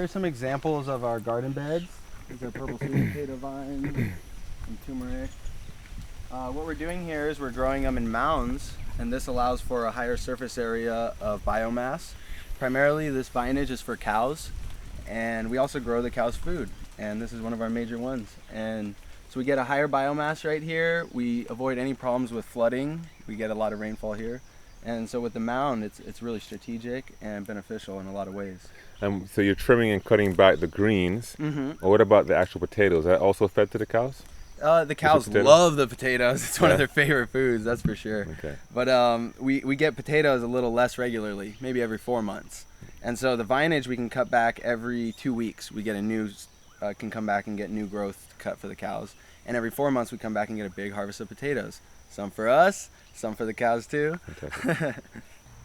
Here's some examples of our garden beds. These are purple sweet potato vines and turmeric. What we're doing here is we're growing them in mounds, and this allows for a higher surface area of biomass. Primarily this vinage is for cows, and we also grow the cows' food, and this is one of our major ones. And so we get a higher biomass right here. We avoid any problems with flooding. We get a lot of rainfall here. And so with the mound, it's really strategic and beneficial in a lot of ways. So you're trimming and cutting back the greens. Mm-hmm. Or what about the actual potatoes? Is that also fed to the cows? The cows love the potatoes. It's one of their favorite foods, that's for sure. Okay. But we get potatoes a little less regularly, maybe every 4 months. And so the vinage we can cut back every 2 weeks. We get a new, can come back and get new growth cut for the cows. And every 4 months we come back and get a big harvest of potatoes. Some for us, some for the cows too. Okay.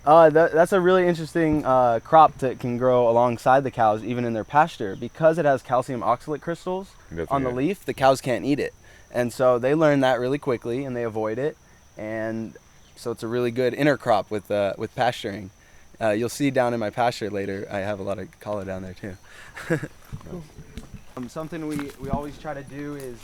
That's a really interesting crop that can grow alongside the cows, even in their pasture. Because it has calcium oxalate crystals on the leaf, the cows can't eat it. And so they learn that really quickly and they avoid it. And so it's a really good intercrop with pasturing. You'll see down in my pasture later, I have a lot of calla down there too. Something we always try to do is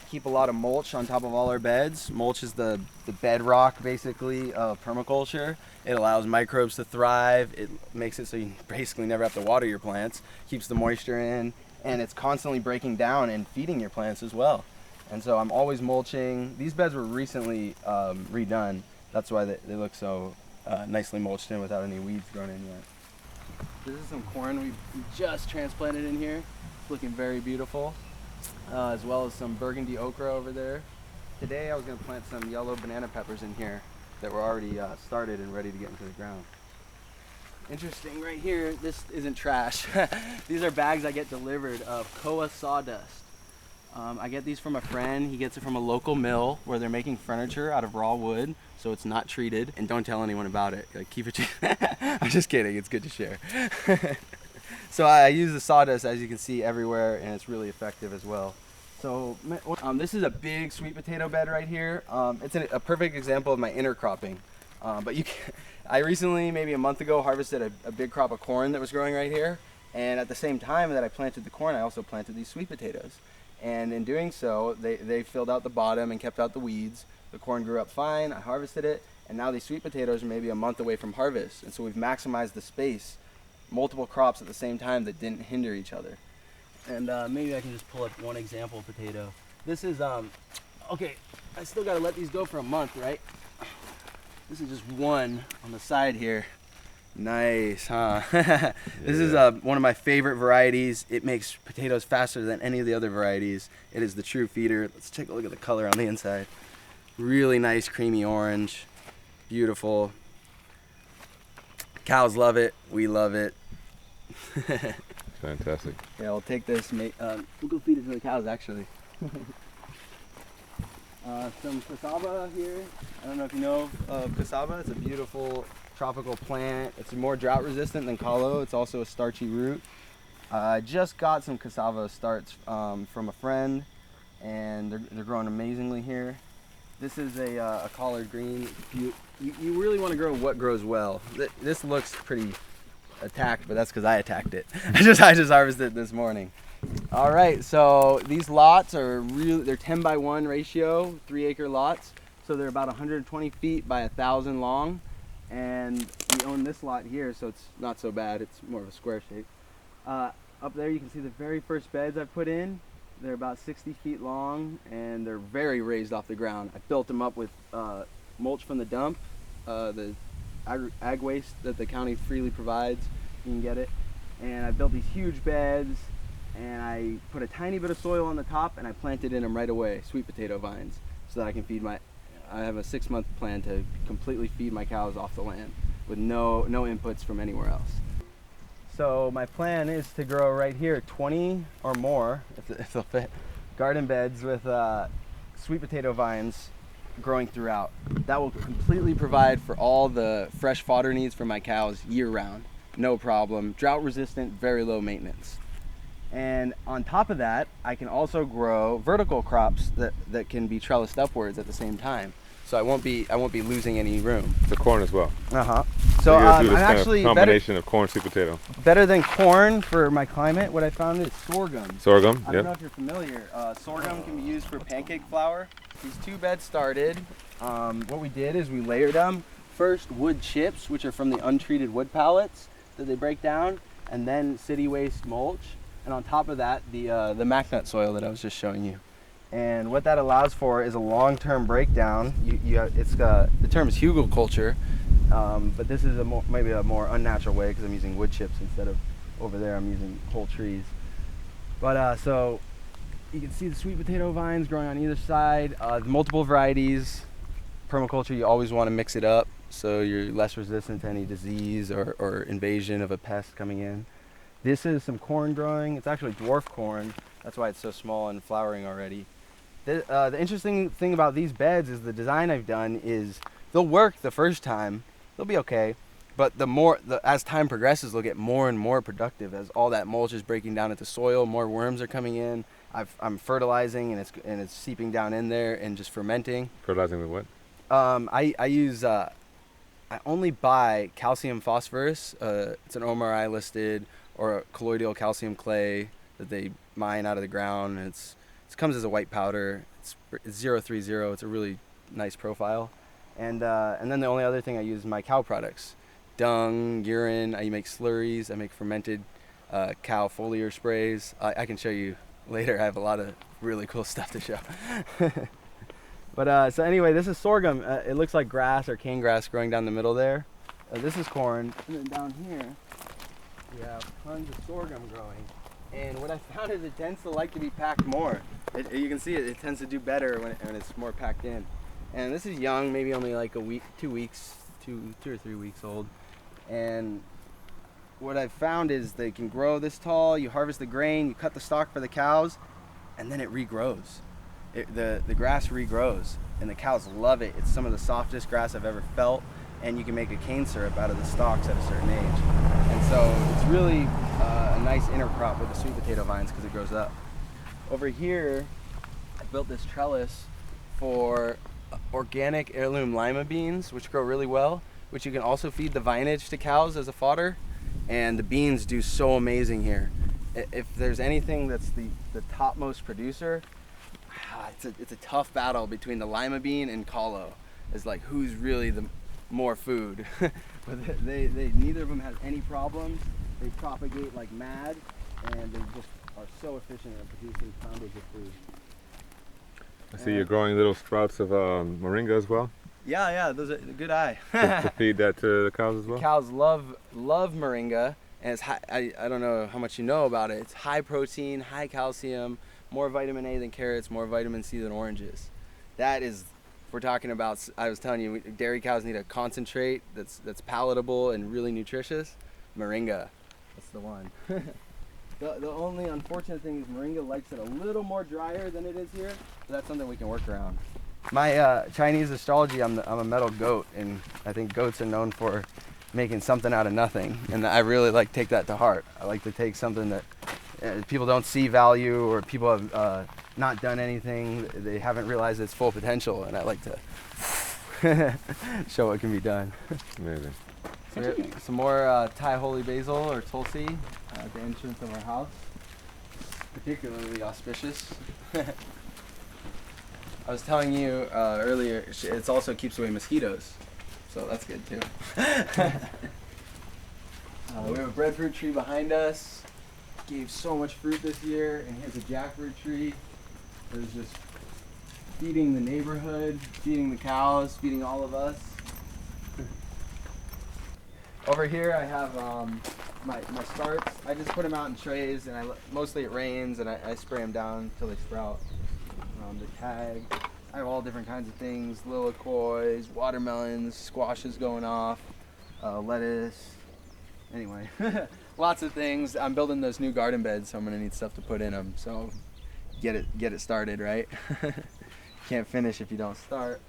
keep a lot of mulch on top of all our beds. Mulch is the bedrock, basically, of permaculture. It allows microbes to thrive. It makes it so you basically never have to water your plants, keeps the moisture in, and it's constantly breaking down and feeding your plants as well. And so I'm always mulching. These beds were recently redone. That's why they look so nicely mulched in without any weeds grown in yet. This is some corn we just transplanted in here. It's looking very beautiful. As well as some burgundy okra over there. Today I was going to plant some yellow banana peppers in here that were already started and ready to get into the ground. Interesting right here, this isn't trash. These are bags I get delivered of koa sawdust. I get these from a friend. He gets it from a local mill where they're making furniture out of raw wood, so it's not treated. And don't tell anyone about it. Like, keep it to I'm just kidding, it's good to share. So I use the sawdust, as you can see, everywhere, and it's really effective as well. So this is a big sweet potato bed right here. It's a perfect example of my intercropping. But I recently, maybe a month ago, harvested a big crop of corn that was growing right here. And at the same time that I planted the corn, I also planted these sweet potatoes. And in doing so, they filled out the bottom and kept out the weeds. The corn grew up fine, I harvested it, and now these sweet potatoes are maybe a month away from harvest. And so we've maximized the space, multiple crops at the same time that didn't hinder each other. And maybe I can just pull up one example potato. This is, okay, I still gotta let these go for a month, right? This is just one on the side here. Nice, huh? This is one of my favorite varieties. It makes potatoes faster than any of the other varieties. It is the true feeder. Let's take a look at the color on the inside. Really nice creamy orange, beautiful. Cows love it, we love it. Fantastic. Yeah, we'll take this, we'll go feed it to the cows actually. Some cassava here. I don't know if you know of cassava. It's a beautiful tropical plant. It's more drought resistant than kalo. It's also a starchy root. I just got some cassava starts from a friend, and they're growing amazingly here. This is a collard green. You really want to grow what grows well. This looks pretty attacked, but that's because I attacked it. I just harvested it this morning. All right, so these lots are they're 10 by 1 ratio, 3-acre lots. So they're about 120 feet by 1,000 long. And we own this lot here, so it's not so bad. It's more of a square shape. Up there you can see the very first beds I put in. They're about 60 feet long, and they're very raised off the ground. I built them up with mulch from the dump, the ag waste that the county freely provides. You can get it. And I built these huge beds, and I put a tiny bit of soil on the top, and I planted in them right away, sweet potato vines, so that I can feed I have a 6-month plan to completely feed my cows off the land with no inputs from anywhere else. So my plan is to grow right here 20 or more, if they'll fit, garden beds with sweet potato vines growing throughout. That will completely provide for all the fresh fodder needs for my cows year round. No problem. Drought resistant, very low maintenance. And on top of that, I can also grow vertical crops that can be trellised upwards at the same time. so I won't be losing any room. The corn as well. So you're gonna do I'm this kind of actually combination of corn, sweet potato. better than corn for my climate. What I found is sorghum. Sorghum. I don't know if you're familiar. Sorghum can be used for pancake flour. These 2 beds started. What we did is we layered them. First wood chips, which are from the untreated wood pallets that they break down, and then city waste mulch. And on top of that, the MacNut soil that I was just showing you. And what that allows for is a long-term breakdown. The term is hugelkulture, but this is maybe a more unnatural way because I'm using wood chips instead of over there I'm using whole trees. But so you can see the sweet potato vines growing on either side. The multiple varieties. Permaculture, you always want to mix it up so you're less resistant to any disease or invasion of a pest coming in. This is some corn growing. It's actually dwarf corn. That's why it's so small and flowering already. The interesting thing about these beds is the design I've done is they'll work the first time. They'll be okay. But as time progresses, they'll get more and more productive as all that mulch is breaking down into soil. More worms are coming in. I'm fertilizing and it's seeping down in there and just fermenting. Fertilizing with what? I only buy calcium phosphorus. It's an OMRI listed or a colloidal calcium clay that they mine out of the ground. And it comes as a white powder. It's 030. It's a really nice profile. And then the only other thing I use is my cow products. Dung, urine, I make slurries, I make fermented cow foliar sprays. I can show you later. I have a lot of really cool stuff to show. But so anyway, this is sorghum. It looks like grass or cane grass growing down the middle there. This is corn. And then down here, we have tons of sorghum growing. And what I found is it tends to like to be packed more. You can see it tends to do better when it's more packed in. And this is young, maybe only like a week, 2 weeks, two or 3 weeks old. And what I've found is they can grow this tall. You harvest the grain, you cut the stalk for the cows, and then it regrows. The grass regrows, and the cows love it. It's some of the softest grass I've ever felt, and you can make a cane syrup out of the stalks at a certain age. And so it's really a nice intercrop with the sweet potato vines because it grows up. Over here, I built this trellis for organic heirloom lima beans, which grow really well, which you can also feed the vinage to cows as a fodder. And the beans do so amazing here. If there's anything that's the topmost producer, it's a tough battle between the lima bean and collo. It's like who's really the more food. But they neither of them has any problems. They propagate like mad, and they just are so efficient at producing poundage of food. I see you're growing little sprouts of moringa as well. Yeah, those are a good eye. to feed that to the cows as well. The cows love moringa, and it's high, I don't know how much you know about it. It's high protein, high calcium, more vitamin A than carrots, more vitamin C than oranges. That is, we're talking about. I was telling you, dairy cows need a concentrate that's palatable and really nutritious. Moringa, that's the one. The only unfortunate thing is moringa likes it a little more drier than it is here, but that's something we can work around. My Chinese astrology, I'm a metal goat, and I think goats are known for making something out of nothing, and I really take that to heart. I like to take something that people don't see value, or people have not done anything, they haven't realized its full potential, and I like to show what can be done. Amazing. So we have some more Thai holy basil or tulsi at the entrance of our house. Particularly auspicious. I was telling you earlier, it also keeps away mosquitoes, so that's good too. We have a breadfruit tree behind us. Gave so much fruit this year, and here's a jackfruit tree that is just feeding the neighborhood, feeding the cows, feeding all of us. Over here I have my starts. I just put them out in trays, and mostly it rains, and I spray them down until they sprout. The tag, I have all different kinds of things, lilacois, watermelons, squashes going off, lettuce, anyway, lots of things. I'm building those new garden beds, so I'm gonna need stuff to put in them, so get it started, right? Can't finish if you don't start.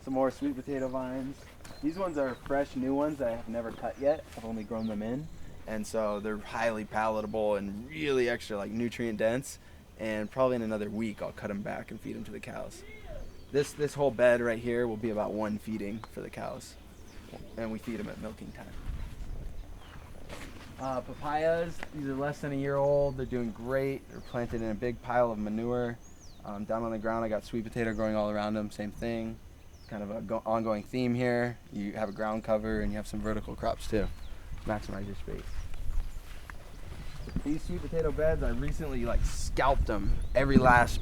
Some more sweet potato vines. These ones are fresh new ones that I have never cut yet. I've only grown them in, and so they're highly palatable and really extra nutrient dense. And probably in another week I'll cut them back and feed them to the cows. This whole bed right here will be about 1 feeding for the cows, and we feed them at milking time. Papayas, these are less than a year old. They're doing great. They're planted in a big pile of manure. Down on the ground, I got sweet potato growing all around them. Same thing. Kind of an ongoing theme here. You have a ground cover and you have some vertical crops too. Maximize your space. These sweet potato beds, I recently scalped them. Every last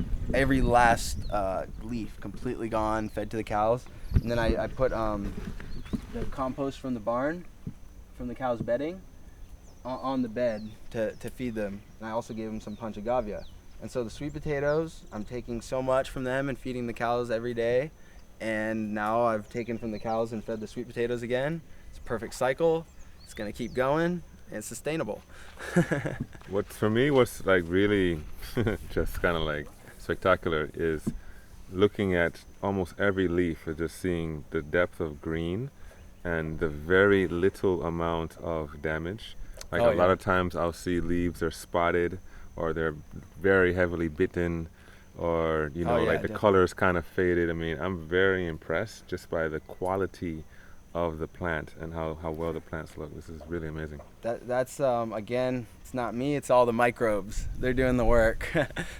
leaf completely gone, fed to the cows. And then I put the compost from the barn, from the cows' bedding, on the bed to feed them. And I also gave them some panchagavya. And so the sweet potatoes, I'm taking so much from them and feeding the cows every day. And now I've taken from the cows and fed the sweet potatoes again. It's a perfect cycle. It's gonna keep going and it's sustainable. For me, what's really just kind of spectacular is looking at almost every leaf and just seeing the depth of green and the very little amount of damage. A lot of times I'll see leaves are spotted or they're very heavily bitten, or the definitely. color's kind of faded. I mean, I'm very impressed just by the quality of the plant and how well the plants look. This is really amazing. That's again, it's not me, it's all the microbes. They're doing the work.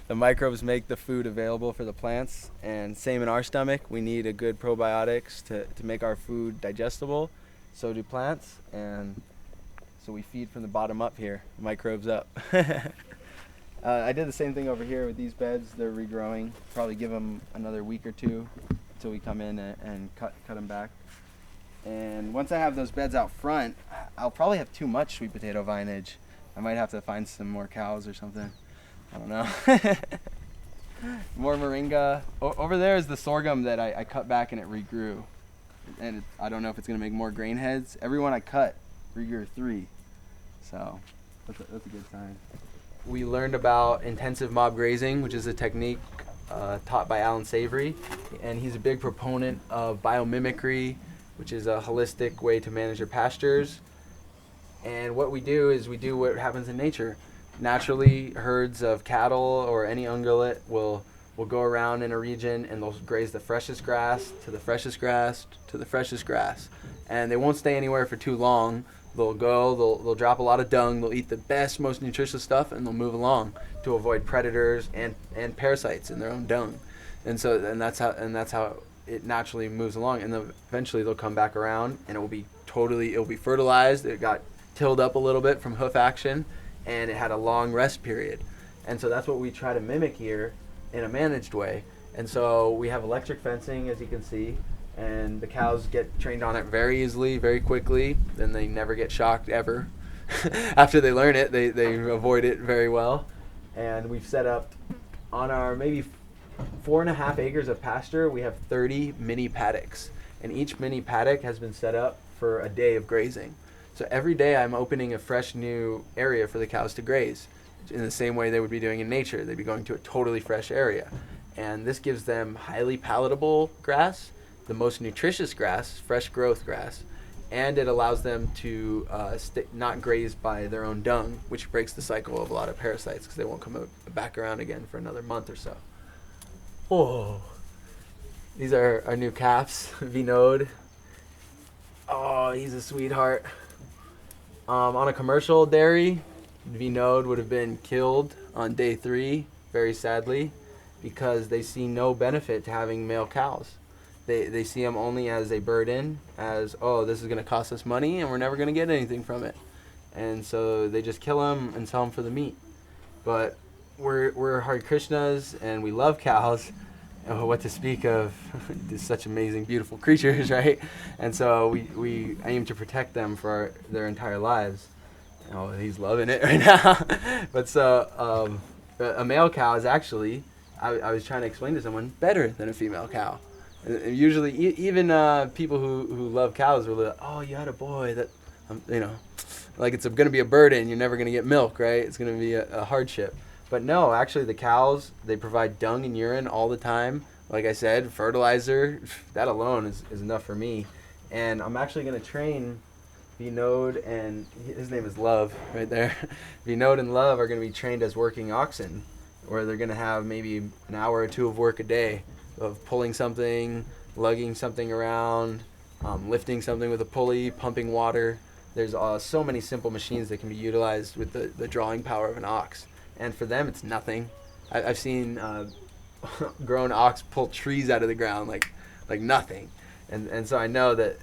The microbes make the food available for the plants, and same in our stomach. We need a good probiotics to make our food digestible. So do plants, and so we feed from the bottom up here, microbes up. I did the same thing over here with these beds. They're regrowing. Probably give them another week or two until we come in and cut them back. And once I have those beds out front, I'll probably have too much sweet potato vinage. I might have to find some more cows or something. I don't know. More moringa. Over there is the sorghum that I cut back and it regrew. And I don't know if it's going to make more grain heads. Every one I cut regrew 3. So that's a good sign. We learned about intensive mob grazing, which is a technique taught by Alan Savory. And he's a big proponent of biomimicry, which is a holistic way to manage your pastures. And what we do is we do what happens in nature. Naturally, herds of cattle or any ungulate will go around in a region and they'll graze the freshest grass to the freshest grass to the freshest grass. And they won't stay anywhere for too long. They'll go, they'll drop a lot of dung, they'll eat the best, most nutritious stuff, and they'll move along to avoid predators and parasites in their own dung. And that's how it naturally moves along, and then eventually they'll come back around and it'll be fertilized. It got tilled up a little bit from hoof action, and it had a long rest period. And so that's what we try to mimic here in a managed way. And so we have electric fencing, as you can see, and the cows get trained on it very easily, very quickly. Then they never get shocked ever. After they learn it, they avoid it very well. And we've set up on our maybe 4.5 acres of pasture, we have 30 mini paddocks, and each mini paddock has been set up for a day of grazing. So every day I'm opening a fresh new area for the cows to graze in the same way they would be doing in nature. They'd be going to a totally fresh area, and this gives them highly palatable grass, the most nutritious grass, fresh growth grass, and it allows them to not graze by their own dung, which breaks the cycle of a lot of parasites because they won't come back around again for another month or so. Oh, these are our new calves, Vinod. Oh, he's a sweetheart. On a commercial dairy, Vinod would have been killed on day 3, very sadly, because they see no benefit to having male cows. They see them only as a burden, as, oh, this is going to cost us money and we're never going to get anything from it. And so they just kill them and sell them for the meat. But we're Hare Krishnas and we love cows. Oh, what to speak of such amazing, beautiful creatures, right? And so we aim to protect them for their entire lives. Oh, he's loving it right now. But so a male cow is actually, I was trying to explain to someone, better than a female cow. And usually, even people who love cows will be like, oh, you had a boy that, like it's going to be a burden. You're never going to get milk, right? It's going to be a hardship. But no, actually the cows, they provide dung and urine all the time. Like I said, fertilizer, that alone is enough for me. And I'm actually going to train Vinod, and his name is Love right there. Vinod and Love are going to be trained as working oxen, where they're going to have maybe an hour or 2 of work a day of pulling something, lugging something around, lifting something with a pulley, pumping water. There's so many simple machines that can be utilized with the drawing power of an ox. And for them, it's nothing. I've seen grown ox pull trees out of the ground like nothing. And so I know that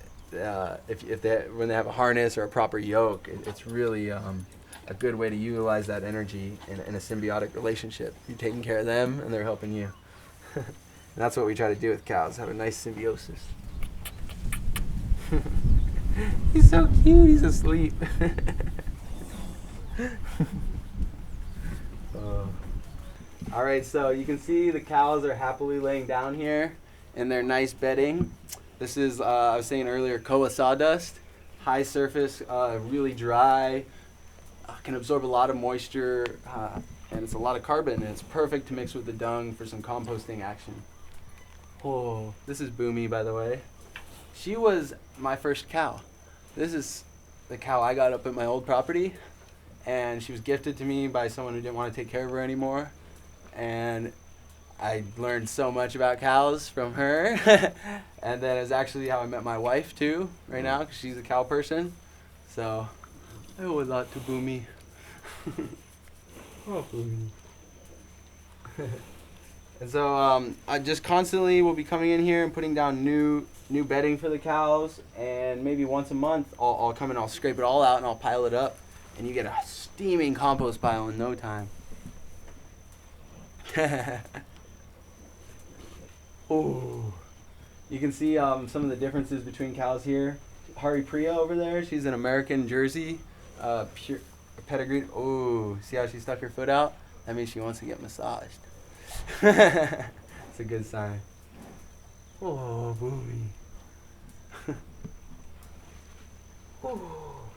when they have a harness or a proper yoke, it's really a good way to utilize that energy in a symbiotic relationship. You're taking care of them, and they're helping you. And that's what we try to do with cows, have a nice symbiosis. He's so cute, he's asleep. All right, so you can see the cows are happily laying down here in their nice bedding. This is, I was saying earlier, koa sawdust. High surface, really dry, can absorb a lot of moisture, and it's a lot of carbon, and it's perfect to mix with the dung for some composting action. Oh, this is Boomy, by the way. She was my first cow. This is the cow I got up at my old property, and she was gifted to me by someone who didn't want to take care of her anymore. And I learned so much about cows from her. And then it's actually how I met my wife too, right now, because she's a cow person. So I owe a lot to Boomy. Oh, Boomy. And so I just constantly will be coming in here and putting down new bedding for the cows, and maybe once a month I'll come and I'll scrape it all out and I'll pile it up, and you get a steaming compost pile in no time. Oh, you can see some of the differences between cows here. Hari Priya over there, she's an American Jersey, pure pedigree. Oh, see how she stuck her foot out? That means she wants to get massaged. It's a good sign. Oh, Boomy. Oh.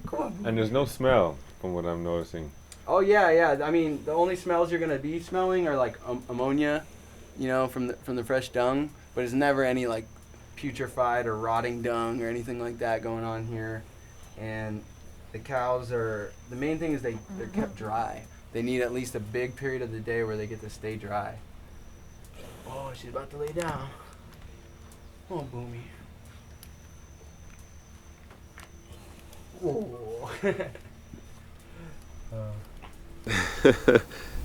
Come on, Boomy. And there's no smell from what I'm noticing. Oh yeah. I mean, the only smells you're gonna be smelling are like ammonia, from the fresh dung. But there's never any like putrefied or rotting dung or anything like that going on here. And the cows the main thing is they're kept dry. They need at least a big period of the day where they get to stay dry. Oh, she's about to lay down. Oh, Boomy. Whoa.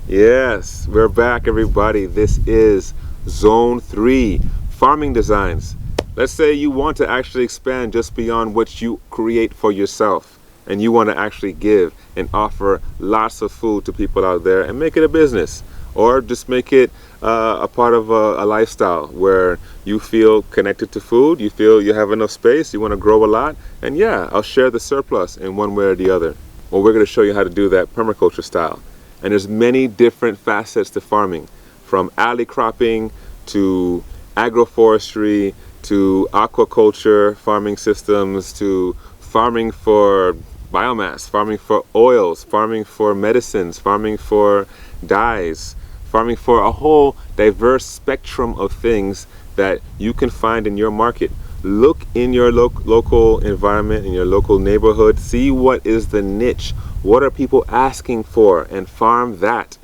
Yes, we're back, everybody. This is Zone 3, Farming Designs. Let's say you want to actually expand just beyond what you create for yourself, and you want to actually give and offer lots of food to people out there and make it a business, or just make it a part of a lifestyle where you feel connected to food, you feel you have enough space, you want to grow a lot, and yeah, I'll share the surplus in one way or the other. Well, we're going to show you how to do that permaculture style. And there's many different facets to farming, from alley cropping to agroforestry to aquaculture farming systems to farming for biomass, farming for oils, farming for medicines, farming for dyes, farming for a whole diverse spectrum of things that you can find in your market. Look in your local environment, in your local neighborhood, see what is the niche, what are people asking for, and farm that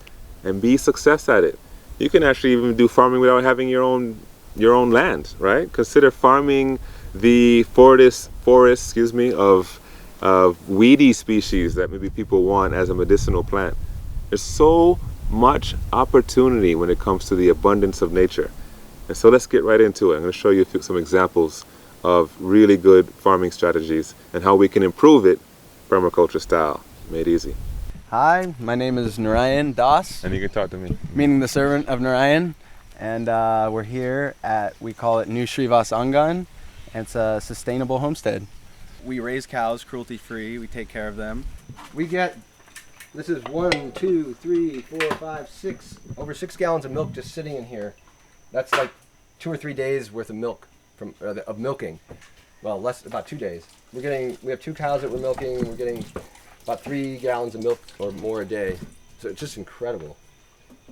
and be success at it. You can actually even do farming without having your own land, right? Consider farming the forest of weedy species that maybe people want as a medicinal plant. There's so much opportunity when it comes to the abundance of nature. And so let's get right into it. I'm going to show you some examples of really good farming strategies and how we can improve it permaculture style, made easy. Hi, my name is Narayan Das. And you can talk to me. Meaning the servant of Narayan. And we're here we call it New Srivas Angan, and it's a sustainable homestead. We raise cows cruelty-free, we take care of them. This is 1, 2, 3, 4, 5, 6, over 6 gallons of milk just sitting in here. That's like 2 or 3 days worth of milk of milking. Well, about 2 days. We have 2 cows that we're milking. We're getting about 3 gallons of milk or more a day. So it's just incredible.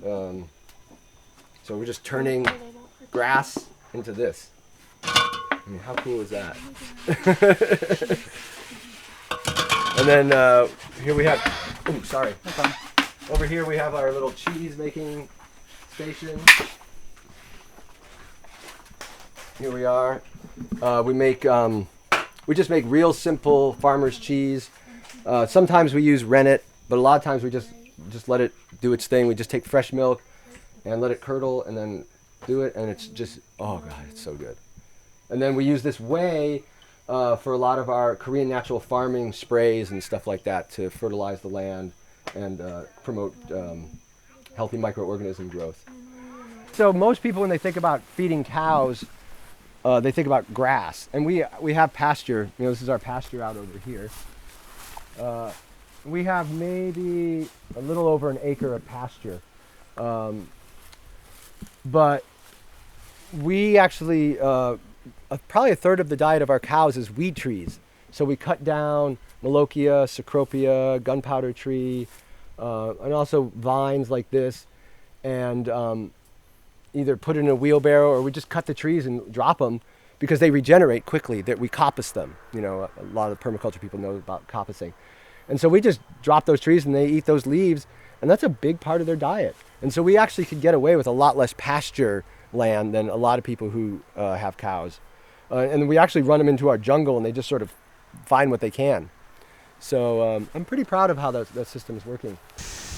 So we're just turning grass into this. I mean, how cool is that? And then here we have, oh, sorry. Over here we have our little cheese making station. Here we are. We just make real simple farmer's cheese. Sometimes we use rennet, but a lot of times we just let it do its thing. We just take fresh milk and let it curdle and then do it, and it's just, oh God, it's so good. And then we use this whey for a lot of our Korean natural farming sprays and stuff like that to fertilize the land and promote healthy microorganism growth. So most people, when they think about feeding cows, they think about grass, and we have pasture. You know, this is our pasture out over here. We have maybe a little over an acre of pasture, but we actually probably a third of the diet of our cows is weed trees. So we cut down Malochia, Cecropia, gunpowder tree, and also vines like this, and either put it in a wheelbarrow or we just cut the trees and drop them because they regenerate quickly. That we coppice them. You know, a lot of permaculture people know about coppicing. And so we just drop those trees and they eat those leaves, and that's a big part of their diet. And so we actually could get away with a lot less pasture land than a lot of people who have cows. And we actually run them into our jungle and they just sort of find what they can. So I'm pretty proud of how that system is working.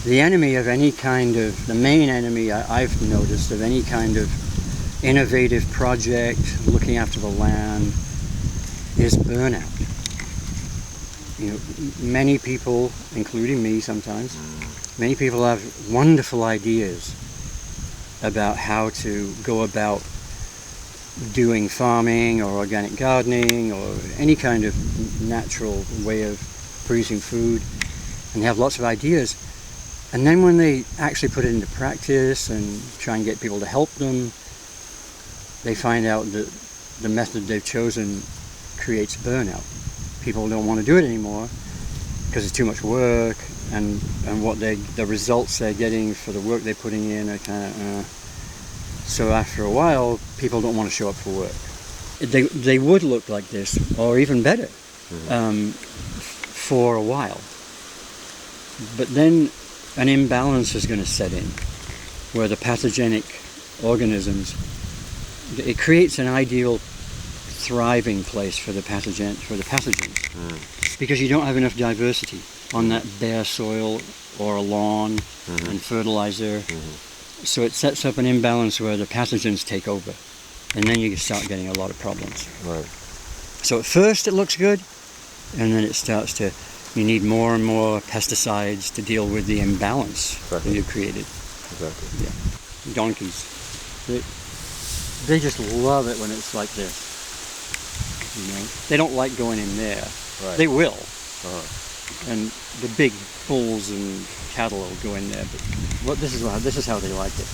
The enemy of any kind of, the main enemy I've noticed of any kind of innovative project looking after the land is burnout. You know, many people, including me sometimes, many people have wonderful ideas about how to go about doing farming or organic gardening or any kind of natural way of producing food, and they have lots of ideas. And then when they actually put it into practice and try and get people to help them, they find out that the method they've chosen creates burnout. People don't want to do it anymore because it's too much work, and what the results they're getting for the work they're putting in are kind of so after a while people don't want to show up for work. They would look like this or even better for a while, but then an imbalance is going to set in where the pathogenic organisms, it creates an ideal thriving place for the pathogens, because you don't have enough diversity on that bare soil or a lawn and fertilizer. So it sets up an imbalance where the pathogens take over, and then you start getting a lot of problems. Right. So at first it looks good, and then it starts to, you need more and more pesticides to deal with the imbalance that you've created. Exactly. Yeah. Donkeys, they just love it when it's like this. You know, they don't like going in there. Right. They will, and the big bulls and cattle will go in there. But this is how they like it.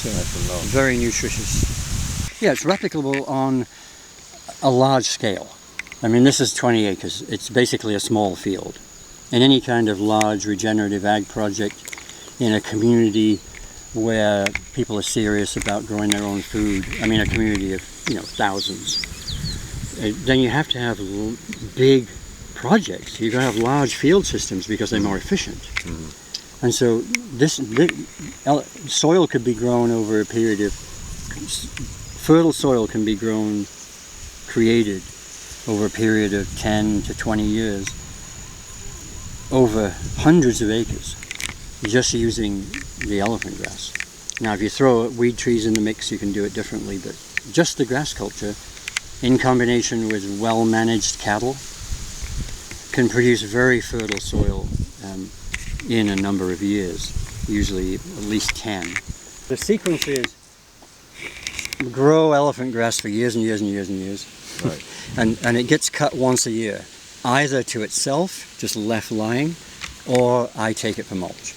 So very nutritious. Yeah, it's replicable on a large scale. I mean, this is 20 acres. It's basically a small field. In any kind of large regenerative ag project in a community where people are serious about growing their own food, I mean a community of, thousands, then you have to have big projects. You've got to have large field systems because they're more efficient. And so this soil could be grown over a period of, fertile soil can be created over a period of 10 to 20 years, over hundreds of acres, just using the elephant grass. Now, if you throw weed trees in the mix, you can do it differently, but just the grass culture, in combination with well-managed cattle, can produce very fertile soil in a number of years, usually at least 10. The sequence is grow elephant grass for years and years and years and years. Right. and it gets cut once a year, either to itself, just left lying, or I take it for mulch.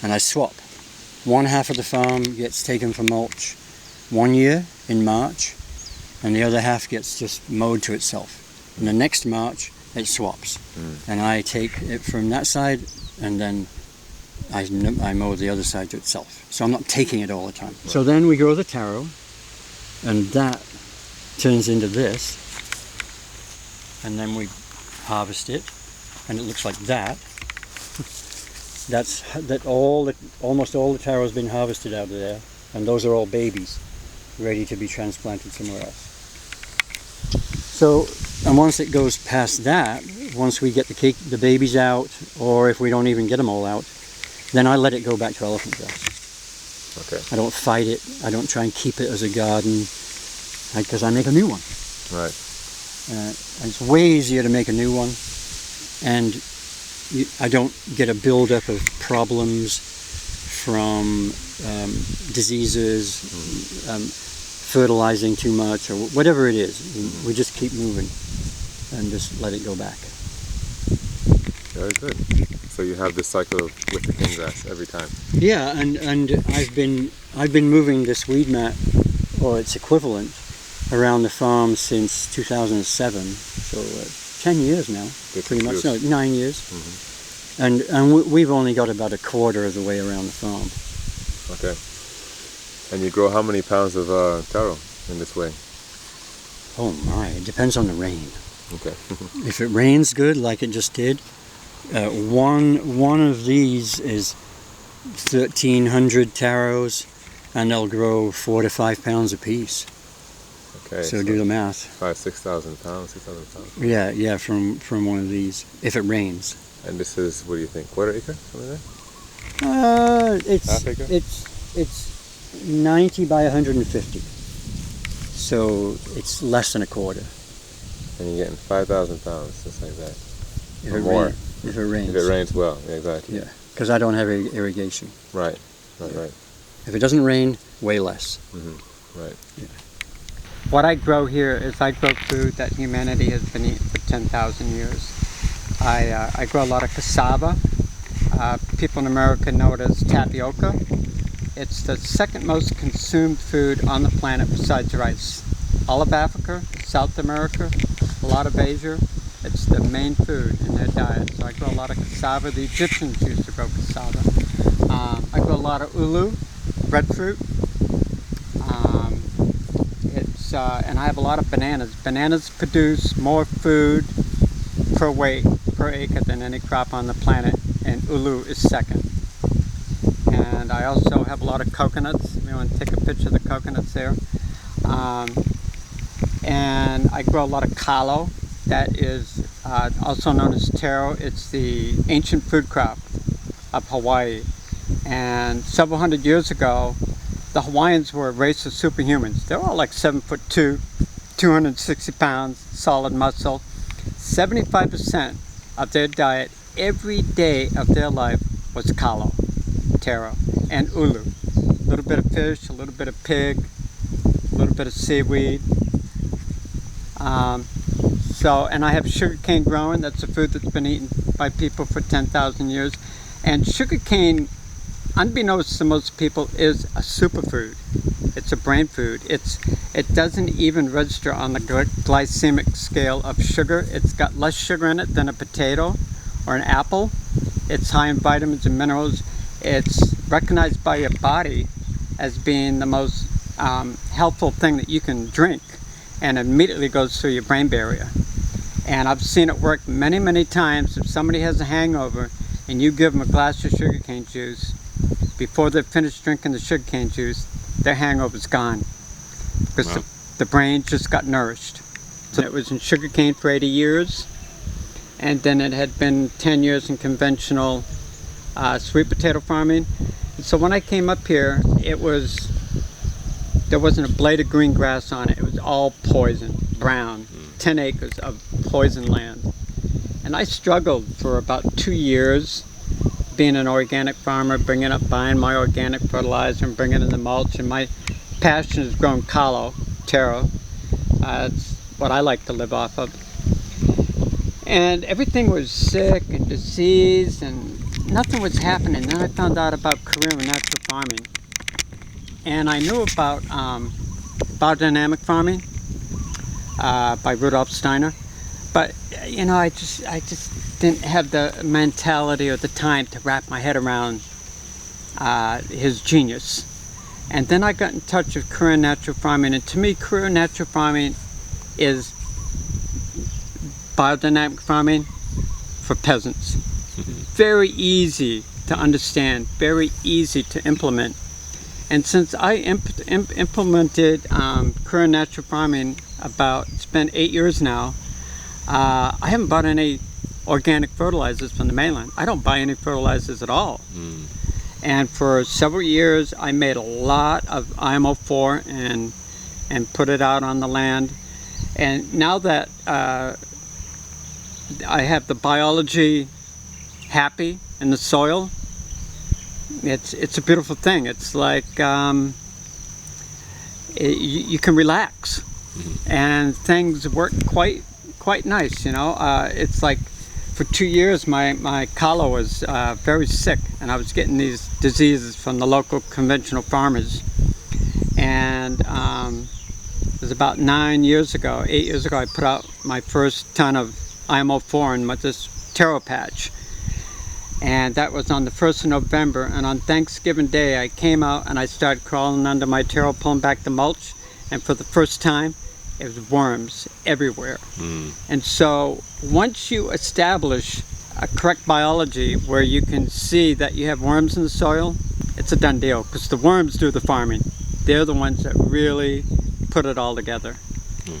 And I swap. One half of the farm gets taken for mulch 1 year in March, and the other half gets just mowed to itself. And the next March, it swaps. And I take it from that side, and then I mow the other side to itself. So I'm not taking it all the time. Right. So then we grow the taro, and that turns into this, and then we harvest it, and it looks like that. Almost all the taro has been harvested out of there, and those are all babies. ready to be transplanted somewhere else. So, and once it goes past that, once we get the babies out, or if we don't even get them all out, then I let it go back to elephant grass. Okay. I don't fight it. I don't try and keep it as a garden, because I make a new one. Right. And it's way easier to make a new one, and I don't get a buildup of problems from diseases, fertilizing too much, or whatever it is. We just keep moving and just let it go back. Very good. So you have this cycle with the cane grass every time. Yeah, and I've been moving this weed mat, or its equivalent, around the farm since 2007. So 10 years now, pretty much. No, 9 years. And we've only got about a quarter of the way around the farm. Okay. And you grow how many pounds of taro in this way? Oh my, it depends on the rain. Okay. If it rains good, like it just did, one of these is 1,300 taros, and they'll grow 4 to 5 pounds a piece. Okay. So do the math. 6,000 pounds, 6,000 pounds. Yeah, from one of these, if it rains. And this is, what do you think, quarter acre, something like It's Half acre? it's 90 by 150. So it's less than a quarter. that? And you're getting 5,000 pounds, just like that. If Or it more. If it rains. If it rains well, yeah, exactly. Yeah, because I don't have irrigation. Right. If it doesn't rain, way less. Right. What I grow here is I grow food that humanity has been eating for 10,000 years. I grow a lot of cassava. People in America know it as tapioca. It's the second most consumed food on the planet besides rice. All of Africa, South America, a lot of Asia, it's the main food in their diet. So I grow a lot of cassava. The Egyptians used to grow cassava. I grow a lot of ulu, breadfruit. And I have a lot of bananas. Bananas produce more food per weight, per acre than any crop on the planet, and ulu is second. And I also have a lot of coconuts. You want to take a picture of the coconuts there. And I grow a lot of kalo. That is also known as taro. It's the ancient food crop of Hawaii. And several hundred years ago, the Hawaiians were a race of superhumans. They were all like 7'2", 260 pounds, solid muscle. 75% of their diet every day of their life was kalo, taro, and ulu. A little bit of fish, a little bit of pig, a little bit of seaweed. And I have sugarcane growing. That's a food that's been eaten by people for 10,000 years. And sugarcane, unbeknownst to most people, is a superfood. It's a brain food. It doesn't even register on the glycemic scale of sugar. It's got less sugar in it than a potato or an apple. It's high in vitamins and minerals. It's recognized by your body as being the most helpful thing that you can drink, and immediately goes through your brain barrier. And I've seen it work many, many times. If somebody has a hangover and you give them a glass of sugarcane juice, before they've finished drinking the sugarcane juice, their hangover's gone, because the brain just got nourished. So it was in sugarcane for 80 years, and then it had been 10 years in conventional sweet potato farming. And so when I came up here, there wasn't a blade of green grass on it. It was all poison, brown, 10 acres of poison land. And I struggled for about 2 years being an organic farmer, buying my organic fertilizer and bringing in the mulch. And my passion is growing kalo, taro. It's what I like to live off of. And everything was sick and diseased and nothing was happening. Then I found out about career in natural farming. And I knew about biodynamic farming by Rudolf Steiner. But, you know, I just didn't have the mentality or the time to wrap my head around his genius. And then I got in touch with career natural farming, and to me, career natural farming is biodynamic farming for peasants. Very easy to understand, very easy to implement. And since I implemented current natural farming it's been 8 years now, I haven't bought any organic fertilizers from the mainland. I don't buy any fertilizers at all. And for several years I made a lot of IMO4 and put it out on the land. And now that I have the biology happy in the soil, it's a beautiful thing. It's like you can relax, and things work quite nice. It's like for 2 years my cow was very sick, and I was getting these diseases from the local conventional farmers. And it was about 8 years ago, I put out my first ton of IMO4 in this taro patch. And that was on the 1st of November, and on Thanksgiving Day I came out and I started crawling under my taro, pulling back the mulch, and for the first time it was worms everywhere. And so once you establish a correct biology where you can see that you have worms in the soil, it's a done deal, because the worms do the farming. They're the ones that really put it all together.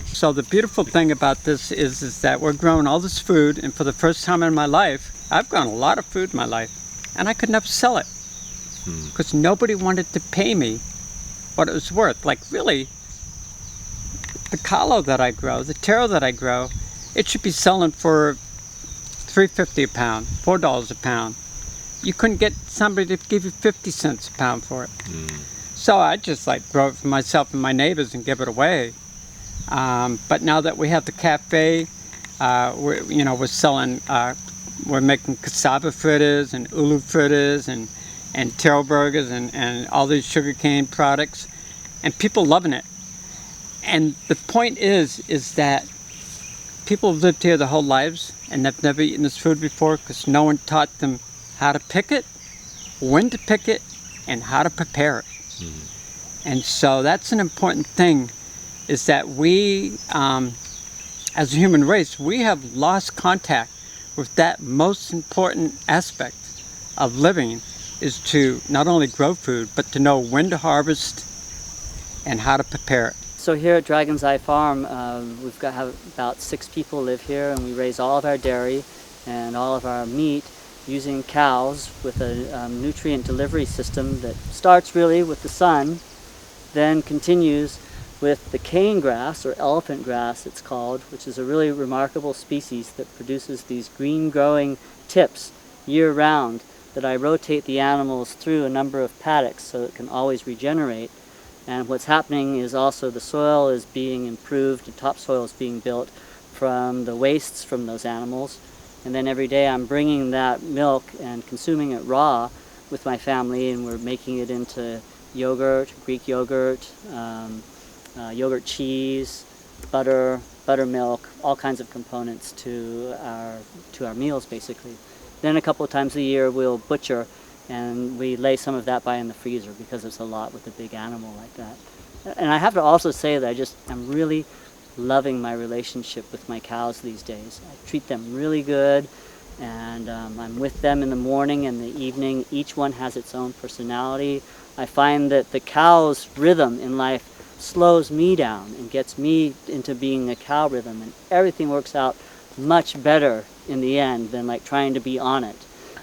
So the beautiful thing about this is that we're growing all this food, and for the first time in my life I've grown a lot of food in my life, and I could never sell it because nobody wanted to pay me what it was worth. Like, really, the callo that I grow, the taro that I grow, it should be selling for $3.50 a pound, $4 a pound. You couldn't get somebody to give you 50 cents a pound for it. So I just grow it for myself and my neighbors and give it away. But now that we have the cafe, we're selling. We're making cassava fritters and ulu fritters and taro burgers and all these sugarcane products, and people loving it. And the point is that people have lived here their whole lives and they've never eaten this food before because no one taught them how to pick it, when to pick it, and how to prepare it. And so that's an important thing, is that we, as a human race, we have lost contact with that most important aspect of living, is to not only grow food, but to know when to harvest and how to prepare it. So here at Dragon's Eye Farm, we've got about 6 people live here, and we raise all of our dairy and all of our meat using cows with a nutrient delivery system that starts really with the sun, then continues with the cane grass, or elephant grass it's called, which is a really remarkable species that produces these green growing tips year-round that I rotate the animals through a number of paddocks so it can always regenerate. And what's happening is also the soil is being improved, the topsoil is being built from the wastes from those animals. And then every day I'm bringing that milk and consuming it raw with my family, and we're making it into yogurt, Greek yogurt, yogurt cheese, butter, buttermilk, all kinds of components to our meals basically. Then a couple of times a year we'll butcher, and we lay some of that by in the freezer because it's a lot with a big animal like that. And I have to also say that I'm really loving my relationship with my cows these days. I treat them really good, and I'm with them in the morning and the evening. Each one has its own personality. I find that the cow's rhythm in life slows me down and gets me into being a cow rhythm, and everything works out much better in the end than trying to be on it.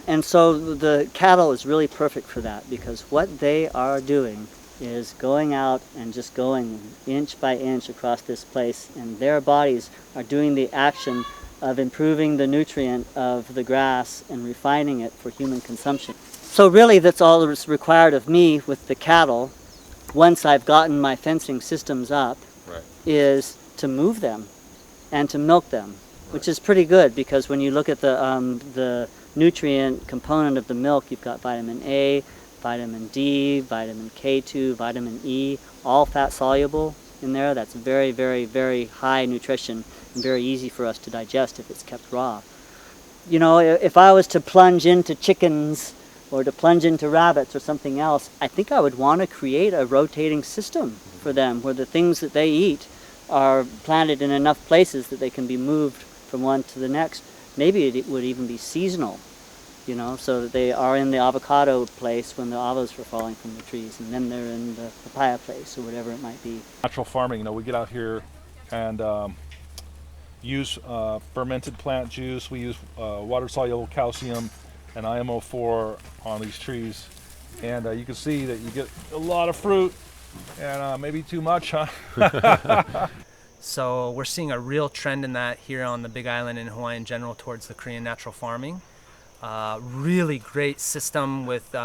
And so the cattle is really perfect for that, because what they are doing is going out and just going inch by inch across this place, and their bodies are doing the action of improving the nutrient of the grass and refining it for human consumption. So really that's all that's required of me with the cattle, once I've gotten my fencing systems up, is to move them and to milk them, which is pretty good, because when you look at the nutrient component of the milk, you've got vitamin A, vitamin D, vitamin K2, vitamin E, all fat soluble in there. That's very, very, very high nutrition and very easy for us to digest if it's kept raw. You know, if I was to plunge into chickens or to plunge into rabbits or something else, I think I would want to create a rotating system for them where the things that they eat are planted in enough places that they can be moved from one to the next. Maybe it would even be seasonal. you know, so that they are in the avocado place when the avos were falling from the trees, and then they're in the papaya place or whatever it might be. Natural farming, we get out here and use fermented plant juice. We use water-soluble calcium and IMO4 on these trees, and you can see that you get a lot of fruit and maybe too much, huh? So we're seeing a real trend in that here on the Big Island and Hawaii in general towards the Korean natural farming. Really great system with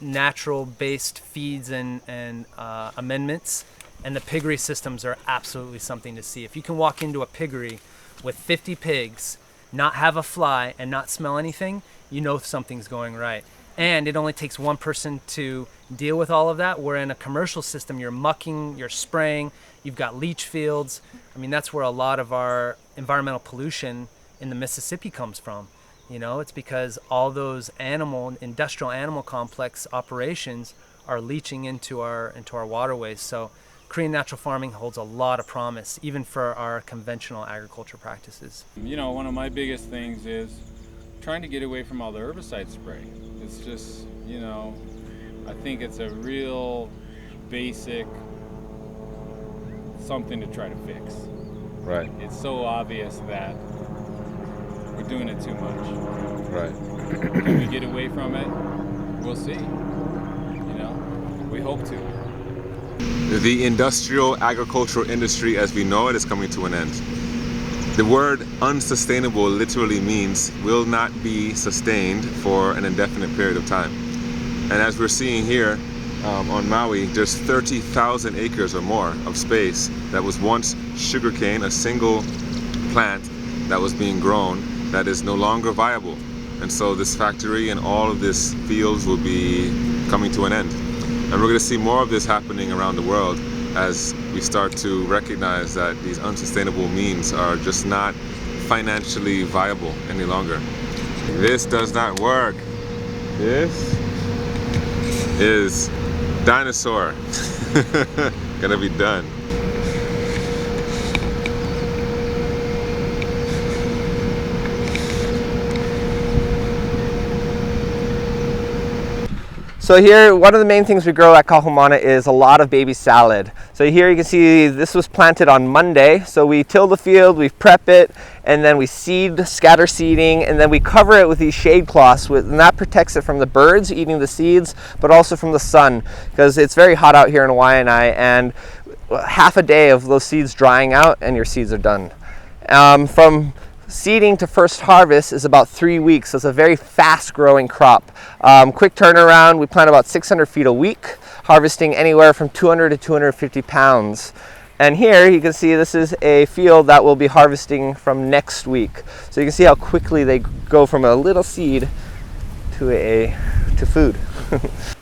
natural-based feeds and amendments. And the piggery systems are absolutely something to see. If you can walk into a piggery with 50 pigs, not have a fly, and not smell anything, you know something's going right. And it only takes one person to deal with all of that. Where in a commercial system, you're mucking, you're spraying, you've got leach fields. I mean, that's where a lot of our environmental pollution in the Mississippi comes from. It's because all those industrial animal complex operations are leaching into our waterways. So Korean natural farming holds a lot of promise, even for our conventional agriculture practices. One of my biggest things is trying to get away from all the herbicide spray. It's just, I think it's a real basic something to try to fix. Right. It's so obvious that we're doing it too much. Right. Can we get away from it? We'll see. We hope to. The industrial agricultural industry as we know it is coming to an end. The word unsustainable literally means will not be sustained for an indefinite period of time. And as we're seeing here on Maui, there's 30,000 acres or more of space that was once sugarcane, a single plant that was being grown, that is no longer viable. And so this factory and all of this fields will be coming to an end. And we're going to see more of this happening around the world as we start to recognize that these unsustainable means are just not financially viable any longer. This does not work. This is dinosaur. Gonna be done. So here, one of the main things we grow at Kahumana is a lot of baby salad. So here you can see this was planted on Monday. So we till the field, we prep it, and then we scatter seeding, and then we cover it with these shade cloths, and that protects it from the birds eating the seeds, but also from the sun, because it's very hot out here in Hawaii, and half a day of those seeds drying out and your seeds are done. From seeding to first harvest is about 3 weeks, so it's a very fast growing crop. Quick turnaround, we plant about 600 feet a week, harvesting anywhere from 200 to 250 pounds. And here you can see this is a field that we'll be harvesting from next week. So you can see how quickly they go from a little seed to food.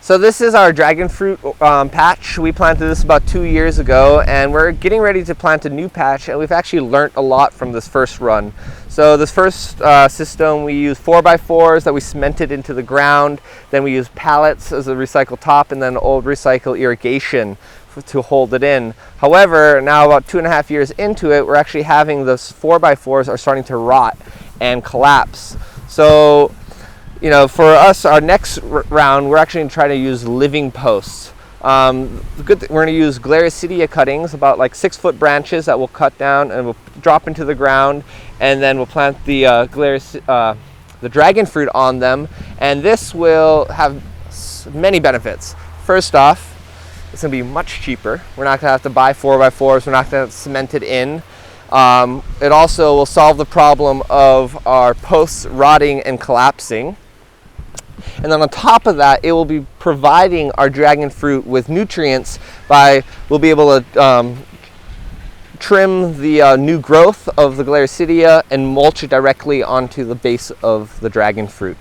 So this is our dragon fruit patch. We planted this about 2 years ago, and we're getting ready to plant a new patch, and we've actually learnt a lot from this first run. So this first system, we used 4x4s that we cemented into the ground, then we used pallets as a recycled top, and then old recycle irrigation to hold it in. However, now about 2.5 years into it, we're actually having those 4x4s are starting to rot and collapse. So for us, our next round, we're actually going to try to use living posts. We're going to use Glarissidia cuttings, about like 6-foot branches that we'll cut down and we'll drop into the ground, and then we'll plant the dragon fruit on them. And this will have many benefits. First off, it's going to be much cheaper. We're not going to have to buy 4x4s. We're not going to have to cement it in. It also will solve the problem of our posts rotting and collapsing. And then on top of that, it will be providing our dragon fruit with nutrients we'll be able to trim the new growth of the Glarissidia and mulch it directly onto the base of the dragon fruit.